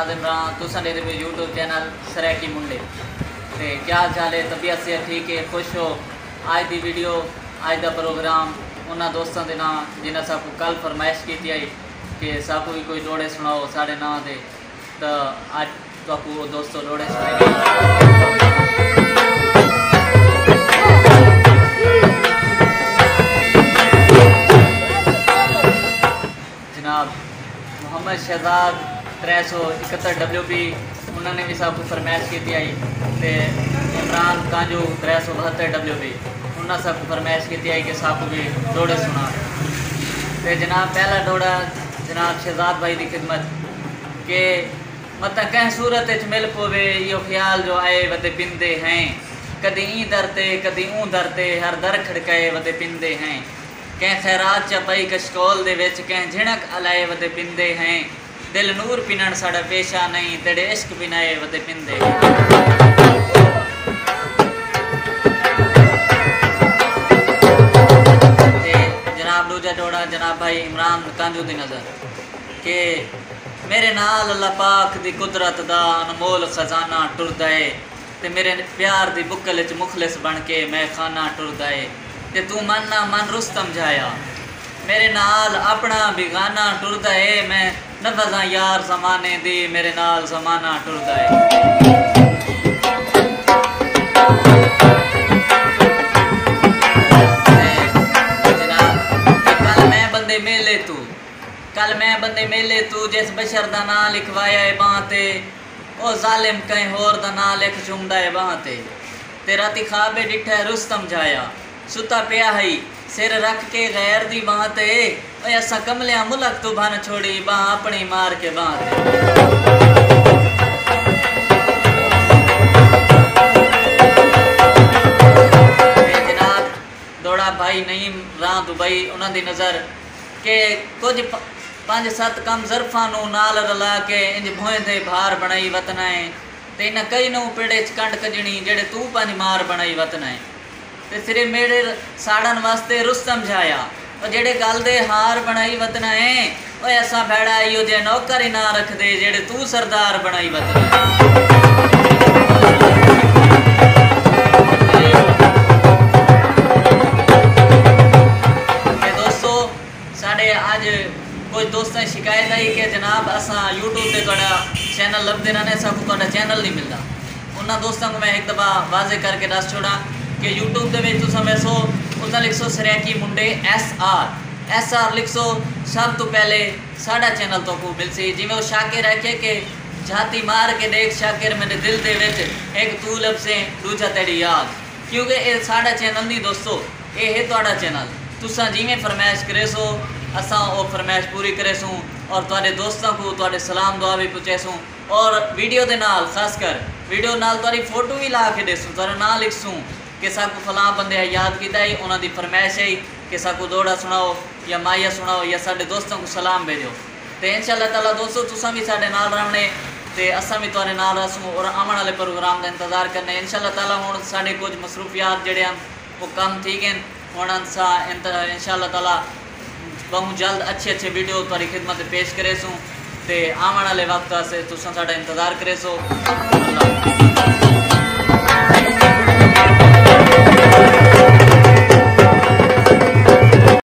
शहजाद इमरान तुसा ने मेरे यूट्यूब चैनल सरैकी मुंडे ते क्या हाल चाल है। तबीयत से ठीक है, खुश हो। आज दी वीडियो आज का प्रोग्राम उन्होंने दोस्तों के नाम जिन्हें सबको कल फरमाइश की आई कि सबको भी कोई लोड़े सुनाओ साढ़े नाम दे, तो अज तो दोस्तों लोड़े सुनेंगे। जनाब मोहम्मद शहजाद 371 WP उन्होंने भी सबको फरमाइश की आई, तो इमरान कांजू 372 WP उन्होंने सबको फरमाइश की आई कि सबको भी डोड़े सुना। तो जनाब पहला डोड़ा जनाब शहजाद भाई की खिदमत के मतलब कहीं सूरत मिल पवे यो ख्याल जो आए वदे पिंदे हैं, कदी ई दरते कदी ऊँ दरते हर दर खड़काए वदे पिंदे हैं। कहीं खैरात चपाई कशकोल दे विच कहीं झिणक अलाए वदे पिंदे हैं। दिल नूर पिनण साड़ा पेशा नहीं तेरे इश्क पिनाए वदे पिंदे हैं। जनाब दूजा जोड़ा जनाब भाई इमरान कांजू दी नज़र के मेरे नाल अल्लाह पाक दी कुदरत दा अनमोल खजाना टुरदा है, ते मेरे प्यार दी बुक्कल च मुखलिस बन के मैं खाना टुरदा है। ते तू मन ना मन रुस्तम जाया मेरे नाल अपना बिगाना टुरदा है। मैं नफजा यार जमाने दी मेरे नाल जमाना टुरदा है। कल मैं बंदे मेले तू जिस बशर दा नां लिखवाया है बां ते, ओ जालिम कहीं होर दा नां लिख चुमदा है बां ते। राती खाबे डिठा रुस्तम जाया सुता पिया है सिर रख के गैर दी बां ते। ओए असा कमलिया मुलक तू भन छोड़ी बां अपनी मार के बां ते। जनाब दौड़ा भाई नईम राह दुबई उन्होंने नज़र के कुछ 5-7 कम जरफा नाल रला के इंज भोए दे भार बनाई वतना है। तो इन कई नू पेड़े कंड कजनी जेड़े तू पंज मार बनाई वतना है। तो सिरे मेरे साड़न वास्ते रुस्तम जाया और जेड़े गल दे हार बनाई वतना है। और ऐसा भैड़ा इो जे नौकर ही ना रख दे जेड़े तू सरदार बनाई वतना है। आज कोई दोस्तों शिकायत आई कि जनाब असा यूट्यूब पे थोड़ा चैनल लभते रहने सबको थोड़ा चैनल नहीं मिलता। उन्होंने दोस्तों को मैं एक दफ़ा वाजे करके दस छोड़ा कि यूट्यूब के तुम वैसो उतना लिखो सरैकी मुंडे SR लिखो सब तो पहले साड़ा चैनल तो को मिल सी। जिमें वो शाकिर रखे कि झाती मार के देख शाकिर मेरे दिल दे विच एक तू लब से दूजा तेरी याद, क्योंकि ये साड़ा चैनल नहीं दोस्तों, ये है थोड़ा चैनल। तुसा जिमें फरमाइश करे सो असा वो फरमाइश पूरी करे सूँ और तुहाडे दोस्तों को तुहाडे सलाम दुआ भी पहुँचे सूँ। और वीडियो के नाल खासकर वीडियो नाल तुहाडी फोटो भी ला के देसूँ, तुहाडा नाम लिख सूँ कि साकू फलां बंदे याद किया है, उन्होंने फरमाइश है कि साकू दौड़ा सुनाओ या माइया सुनाओ या साडे दोस्तों को सलाम भेजो। तो इंशाअल्लाह ताला दोस्तों तुसा भी साडे नाल रहने ते असा भी तुहाडे नाल रहसूँ और आने वाले प्रोग्राम का इंतजार करने इंशाअल्लाह ताला। हुण साडे कुछ मसरूफियात जिहड़े हैं वो कम ठीक हैं, हुण असा इंशाअल्लाह ताला बहुत जल्द अच्छे वीडियो तुहारी खिदमत पेश करे सूँ। तो आने वाले वक्त से तुसा साडा इंतजार करे सो।